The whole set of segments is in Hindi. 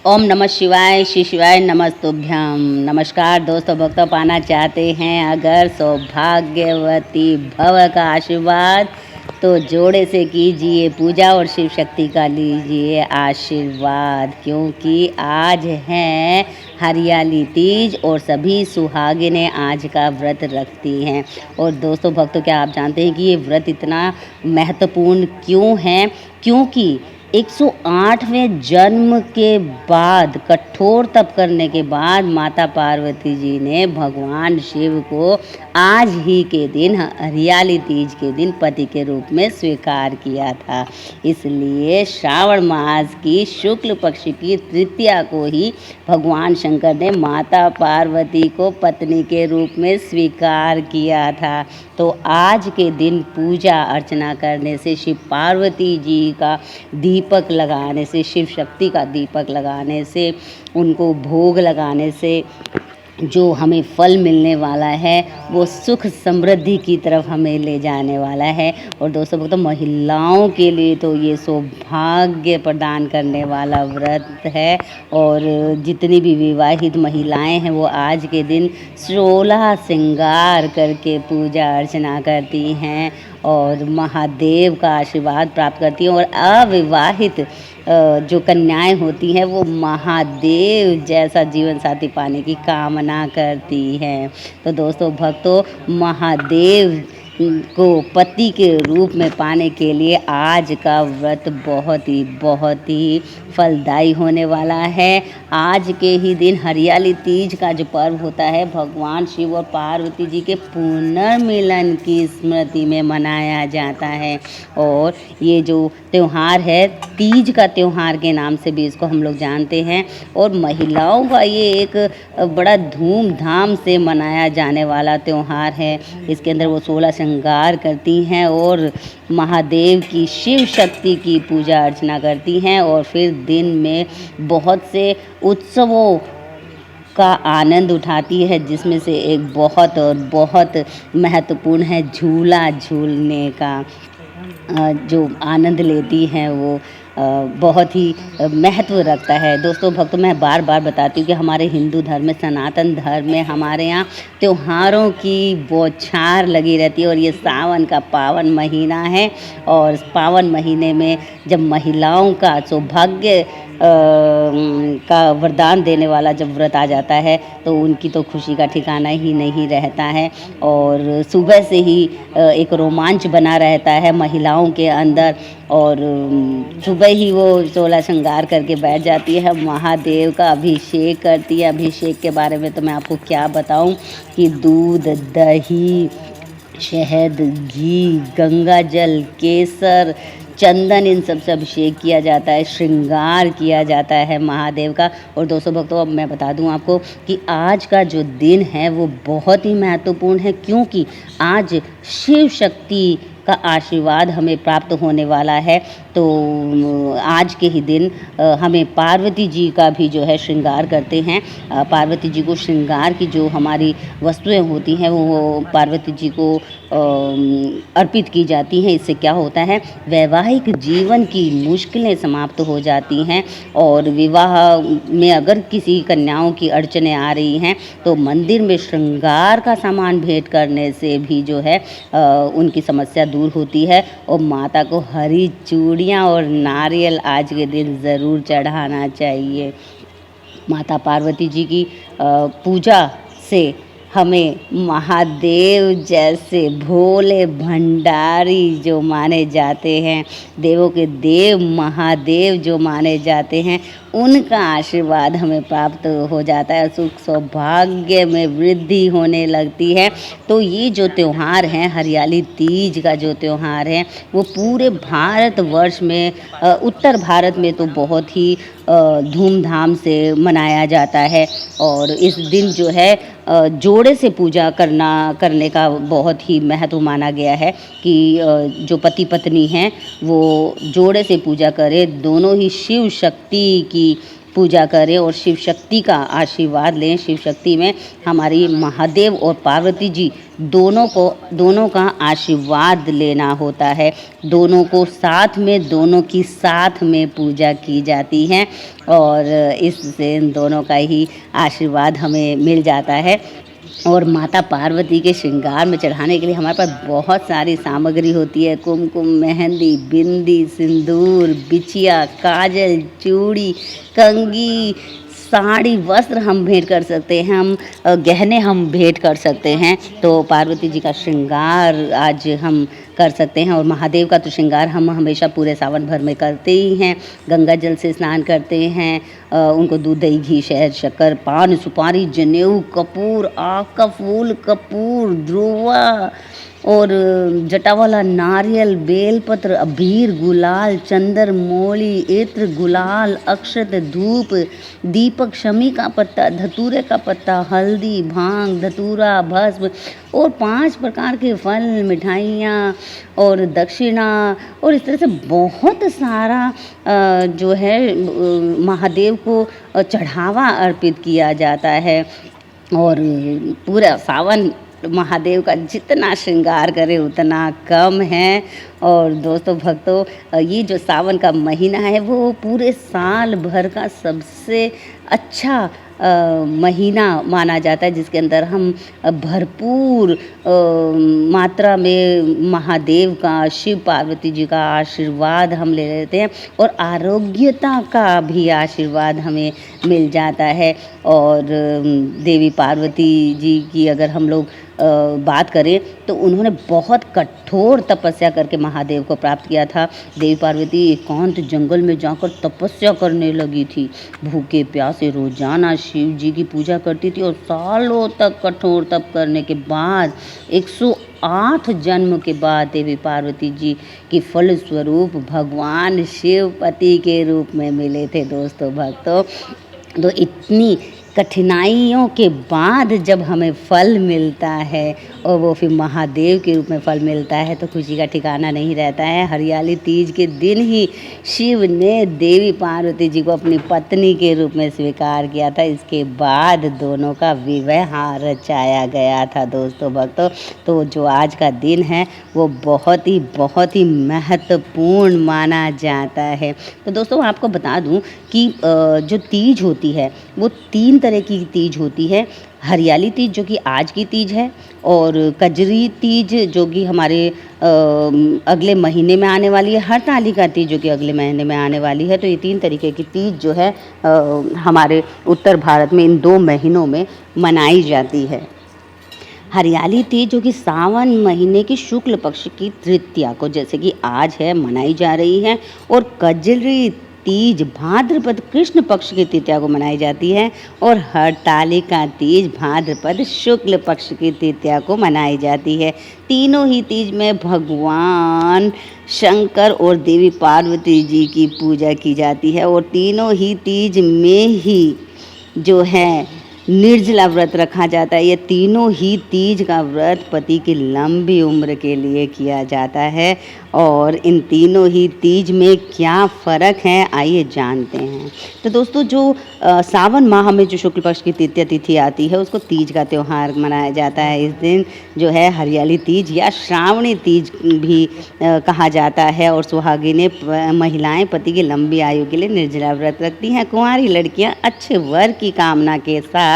ओम नमः शिवाय श्री शिवाय नमस्तुभ्यम। नमस्कार दोस्तों, भक्तों पाना चाहते हैं अगर सौभाग्यवती भव का आशीर्वाद तो जोड़े से कीजिए पूजा और शिव शक्ति का लीजिए आशीर्वाद, क्योंकि आज है हरियाली तीज और सभी सुहागिनें आज का व्रत रखती हैं। और दोस्तों भक्तों, क्या आप जानते हैं कि ये व्रत इतना महत्वपूर्ण क्यों है? क्योंकि 108वें जन्म के बाद, कठोर तप करने के बाद माता पार्वती जी ने भगवान शिव को आज ही के दिन, हरियाली तीज के दिन पति के रूप में स्वीकार किया था। इसलिए श्रावण मास की शुक्ल पक्ष की तृतीया को ही भगवान शंकर ने माता पार्वती को पत्नी के रूप में स्वीकार किया था। तो आज के दिन पूजा अर्चना करने से, शिव पार्वती जी का दीपक लगाने से, शिव शक्ति का दीपक लगाने से, उनको भोग लगाने से जो हमें फल मिलने वाला है वो सुख समृद्धि की तरफ हमें ले जाने वाला है। और दोस्तों तो महिलाओं के लिए तो ये सौभाग्य प्रदान करने वाला व्रत है। और जितनी भी विवाहित महिलाएं हैं वो आज के दिन 16 श्रृंगार करके पूजा अर्चना करती हैं और महादेव का आशीर्वाद प्राप्त करती हैं। और अविवाहित जो कन्याएं होती हैं वो महादेव जैसा जीवन साथी पाने की कामना करती हैं। तो दोस्तों भक्तों, महादेव को पति के रूप में पाने के लिए आज का व्रत बहुत ही फलदायी होने वाला है। आज के ही दिन हरियाली तीज का जो पर्व होता है, भगवान शिव और पार्वती जी के पुनर्मिलन की स्मृति में मनाया जाता है। और ये जो त्यौहार है, तीज का त्यौहार के नाम से भी इसको हम लोग जानते हैं। और महिलाओं का ये एक बड़ा धूमधाम से मनाया जाने वाला त्यौहार है। इसके अंदर वो 16 श्रृंगार करती हैं और महादेव की, शिव शक्ति की पूजा अर्चना करती हैं। और फिर दिन में बहुत से उत्सवों का आनंद उठाती है, जिसमें से एक बहुत महत्वपूर्ण है झूला झूलने का। जो आनंद लेती हैं वो बहुत ही महत्व रखता है। दोस्तों भक्तों, मैं बार बार बताती हूँ कि हमारे हिंदू धर्म में, सनातन धर्म में हमारे यहाँ त्योहारों की बौछार लगी रहती है। और ये सावन का पावन महीना है और पावन महीने में जब महिलाओं का सौभाग्य का वरदान देने वाला जब व्रत आ जाता है तो उनकी तो खुशी का ठिकाना ही नहीं रहता है। और सुबह से ही एक रोमांच बना रहता है महिलाओं के अंदर। और सुबह ही वो 16 श्रृंगार करके बैठ जाती है, महादेव का अभिषेक करती है। अभिषेक के बारे में तो मैं आपको क्या बताऊं कि दूध, दही, शहद, घी, गंगा जल, केसर, चंदन, इन सब से अभिषेक किया जाता है, श्रृंगार किया जाता है महादेव का। और दोस्तों भक्तों, अब मैं बता दूं आपको कि आज का जो दिन है वो बहुत ही महत्वपूर्ण है, क्योंकि आज शिव शक्ति का आशीर्वाद हमें प्राप्त होने वाला है। तो आज के ही दिन हमें पार्वती जी का भी जो है श्रृंगार करते हैं। पार्वती जी को श्रृंगार की जो हमारी वस्तुएं होती हैं वो पार्वती जी को अर्पित की जाती हैं। इससे क्या होता है, वैवाहिक जीवन की मुश्किलें समाप्त हो जाती हैं। और विवाह में अगर किसी कन्याओं की अड़चनें आ रही हैं तो मंदिर में श्रृंगार का सामान भेंट करने से भी जो है उनकी समस्या दूर होती है। और माता को हरी चूड़ियाँ और नारियल आज के दिन ज़रूर चढ़ाना चाहिए। माता पार्वती जी की पूजा से हमें महादेव जैसे भोले भंडारी जो माने जाते हैं, देवों के देव महादेव जो माने जाते हैं, उनका आशीर्वाद हमें प्राप्त हो जाता है। सुख सौभाग्य में वृद्धि होने लगती है। तो ये जो त्यौहार है, हरियाली तीज का जो त्यौहार है, वो पूरे भारतवर्ष में, उत्तर भारत में तो बहुत ही धूमधाम से मनाया जाता है। और इस दिन जो है जोड़े से पूजा करने का बहुत ही महत्व माना गया है कि जो पति पत्नी हैं वो जोड़े से पूजा करें, दोनों ही शिव शक्ति की पूजा करें और शिव शक्ति का आशीर्वाद लें। शिव शक्ति में हमारी महादेव और पार्वती जी दोनों का आशीर्वाद लेना होता है। दोनों को साथ में, दोनों की साथ में पूजा की जाती है और इससे इन दोनों का ही आशीर्वाद हमें मिल जाता है। और माता पार्वती के श्रृंगार में चढ़ाने के लिए हमारे पास बहुत सारी सामग्री होती है। कुमकुम, मेहंदी, बिंदी, सिंदूर, बिछिया, काजल, चूड़ी, कंघी, साड़ी, वस्त्र हम भेंट कर सकते हैं, हम गहने हम भेंट कर सकते हैं। तो पार्वती जी का श्रृंगार आज हम कर सकते हैं और महादेव का तो श्रृंगार हम हमेशा पूरे सावन भर में करते ही हैं। गंगा जल से स्नान करते हैं, उनको दूध, दही, घी, शहद, शक्कर, पान, सुपारी, जनेऊ, कपूर, आक का फूल, कपूर, ध्रुवा और जटावाला नारियल, बेलपत्र, अबीर, गुलाल, चंदर, मोली, इत्र, गुलाल, अक्षत, धूप, दीपक, शमी का पत्ता, धतूरे का पत्ता, हल्दी, भांग, धतूरा, भस्म और 5 प्रकार के फल, मिठाइयाँ और दक्षिणा और इस तरह से बहुत सारा जो है महादेव को चढ़ावा अर्पित किया जाता है। और पूरा सावन महादेव का जितना श्रृंगार करें उतना कम है। और दोस्तों भक्तों, ये जो सावन का महीना है वो पूरे साल भर का सबसे अच्छा महीना माना जाता है, जिसके अंदर हम भरपूर मात्रा में महादेव का, शिव पार्वती जी का आशीर्वाद हम ले लेते हैं और आरोग्यता का भी आशीर्वाद हमें मिल जाता है। और देवी पार्वती जी की अगर हम लोग बात करें तो उन्होंने बहुत कठोर तपस्या करके महादेव को प्राप्त किया था। देवी पार्वती एकांत जंगल में जाकर तपस्या करने लगी थी, भूखे प्यासे रोजाना शिव जी की पूजा करती थी और सालों तक कठोर तप करने के बाद 108 जन्म के बाद देवी पार्वती जी की फल स्वरूप भगवान शिव पति के रूप में मिले थे। दोस्तों भक्तों, तो इतनी कठिनाइयों के बाद जब हमें फल मिलता है और वो फिर महादेव के रूप में फल मिलता है तो खुशी का ठिकाना नहीं रहता है। हरियाली तीज के दिन ही शिव ने देवी पार्वती जी को अपनी पत्नी के रूप में स्वीकार किया था। इसके बाद दोनों का विवाह रचाया गया था। दोस्तों भक्तों, तो जो आज का दिन है वो बहुत ही महत्वपूर्ण माना जाता है। तो दोस्तों आपको बता दूं कि जो तीज होती है वो 3 तरह की तीज होती है। हरियाली तीज जो कि आज की तीज है, और कजरी तीज जो कि हमारे अगले महीने में आने वाली है, हरतालिका तीज जो कि अगले महीने में आने वाली है। तो ये 3 तरीके की तीज जो है हमारे उत्तर भारत में इन 2 महीनों में मनाई जाती है। हरियाली तीज जो कि सावन महीने की शुक्ल पक्ष की तृतीया को, जैसे कि आज है, मनाई जा रही है। और कजरी तीज भाद्रपद कृष्ण पक्ष की तृतीया को मनाई जाती है और हरतालिका तीज भाद्रपद शुक्ल पक्ष की तृतीया को मनाई जाती है। तीनों ही तीज में भगवान शंकर और देवी पार्वती जी की पूजा की जाती है और तीनों ही तीज में ही जो है निर्जला व्रत रखा जाता है। ये तीनों ही तीज का व्रत पति की लंबी उम्र के लिए किया जाता है। और इन तीनों ही तीज में क्या फ़र्क है आइए जानते हैं। तो दोस्तों, जो सावन माह में जो शुक्ल पक्ष की तृतीया तिथि आती है उसको तीज का त्यौहार मनाया जाता है। इस दिन जो है हरियाली तीज या श्रावणी तीज भी कहा जाता है। और सुहागिनें महिलाएं पति की लंबी आयु के लिए निर्जला व्रत रखती हैं। कुंवारी लड़कियां अच्छे वर की कामना के साथ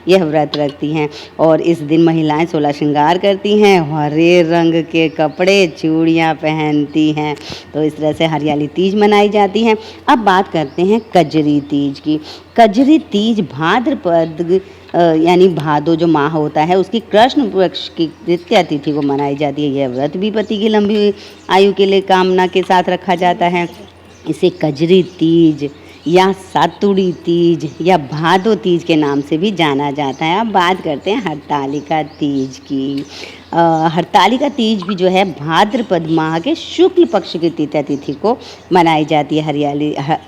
यह व्रत रखती हैं। और इस दिन महिलाएं 16 श्रृंगार करती हैं, हरे रंग के कपड़े, चूड़ियाँ पहनती हैं। तो इस तरह से हरियाली तीज मनाई जाती है। अब बात करते हैं कजरी तीज की। कजरी तीज भाद्रपद यानी भादो जो माह होता है उसकी कृष्ण पक्ष की तृतीया तिथि को मनाई जाती है। यह व्रत भी पति की लंबी आयु के लिए कामना के साथ रखा जाता है। इसे कजरी तीज या सातुड़ी तीज या भादो तीज के नाम से भी जाना जाता है। अब बात करते हैं हरतालिका तीज की। हरतालिका तीज भी जो है भाद्रपद माह के शुक्ल पक्ष की तृतीया तिथि को मनाई जाती है।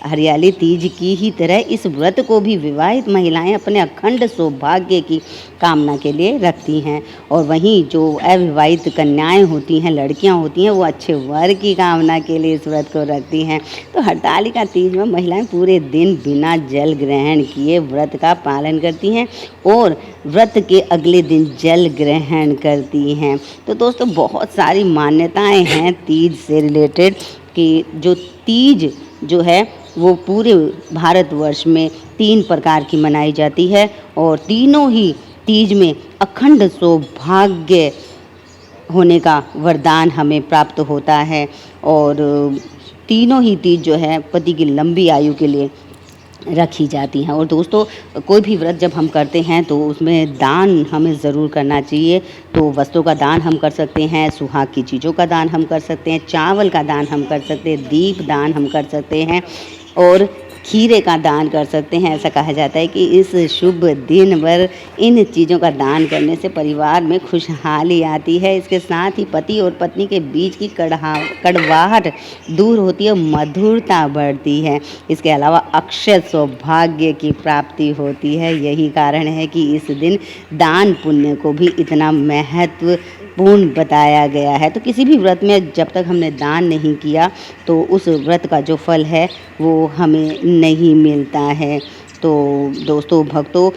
हरियाली तीज की ही तरह इस व्रत को भी विवाहित महिलाएं अपने अखंड सौभाग्य की कामना के लिए रखती हैं, और वहीं जो अविवाहित कन्याएं होती हैं, लड़कियां होती हैं, वो अच्छे वर की कामना के लिए इस व्रत को रखती हैं। तो हरतालिका तीज में महिलाएं पूरे दिन बिना जल ग्रहण किए व्रत का पालन करती हैं और व्रत के अगले दिन जल ग्रहण करती हैं। तो दोस्तों बहुत सारी मान्यताएं हैं तीज से रिलेटेड, कि जो तीज जो है वो पूरे भारतवर्ष में 3 प्रकार की मनाई जाती है, और तीनों ही तीज में अखंड सौभाग्य होने का वरदान हमें प्राप्त होता है। और तीनों ही तीज जो है पति की लंबी आयु के लिए रखी जाती हैं। और दोस्तों कोई भी व्रत जब हम करते हैं तो उसमें दान हमें ज़रूर करना चाहिए। तो वस्त्रों का दान हम कर सकते हैं, सुहाग की चीज़ों का दान हम कर सकते हैं, चावल का दान हम कर सकते हैं, दीप दान हम कर सकते हैं, और खीरे का दान कर सकते हैं। ऐसा कहा जाता है कि इस शुभ दिन भर इन चीज़ों का दान करने से परिवार में खुशहाली आती है। इसके साथ ही पति और पत्नी के बीच की कड़वाहट दूर होती है, मधुरता बढ़ती है। इसके अलावा अक्षय सौभाग्य की प्राप्ति होती है। यही कारण है कि इस दिन दान पुण्य को भी इतना महत्वपूर्ण बताया गया है। तो किसी भी व्रत में जब तक हमने दान नहीं किया तो उस व्रत का जो फल है वो हमें नहीं मिलता है। तो दोस्तों भक्तों,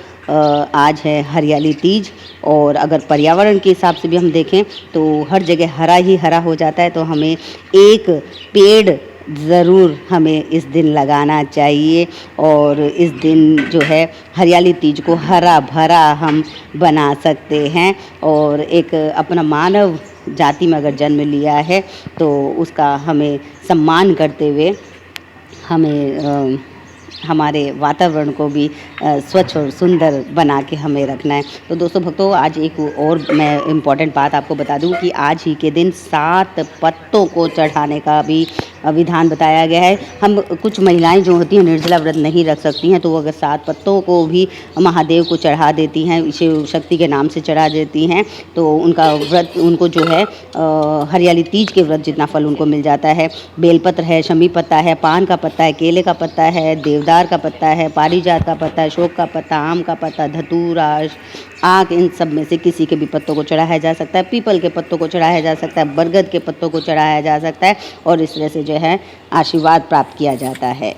आज है हरियाली तीज, और अगर पर्यावरण के हिसाब से भी हम देखें तो हर जगह हरा ही हरा हो जाता है। तो हमें एक पेड़ ज़रूर हमें इस दिन लगाना चाहिए, और इस दिन जो है हरियाली तीज को हरा भरा हम बना सकते हैं। और एक अपना मानव जाति में अगर जन्म लिया है तो उसका हमें सम्मान करते हुए हमें हमारे वातावरण को भी स्वच्छ और सुंदर बना के हमें रखना है। तो दोस्तों भक्तों, आज एक और मैं इम्पॉर्टेंट बात आपको बता दूं कि आज ही के दिन 7 पत्तों को चढ़ाने का भी विधान बताया गया है। हम कुछ महिलाएं जो होती हैं निर्जला व्रत नहीं रख सकती हैं, तो वो अगर 7 पत्तों को भी महादेव को चढ़ा देती हैं, शिव शक्ति के नाम से चढ़ा देती हैं, तो उनका व्रत उनको जो है हरियाली तीज के व्रत जितना फल उनको मिल जाता है। बेलपत्र है, शमी पत्ता है, पान का पत्ता है, केले का पत्ता है, देवदार का पत्ता है, पारिजात का पत्ता है, अशोक का पत्ता, आम का पत्ता, धतूरा, आक, इन सब में से किसी के भी पत्तों को चढ़ाया जा सकता है। पीपल के पत्तों को चढ़ाया जा सकता है, बरगद के पत्तों को चढ़ाया जा सकता है, और इस तरह से जो है आशीर्वाद प्राप्त किया जाता है।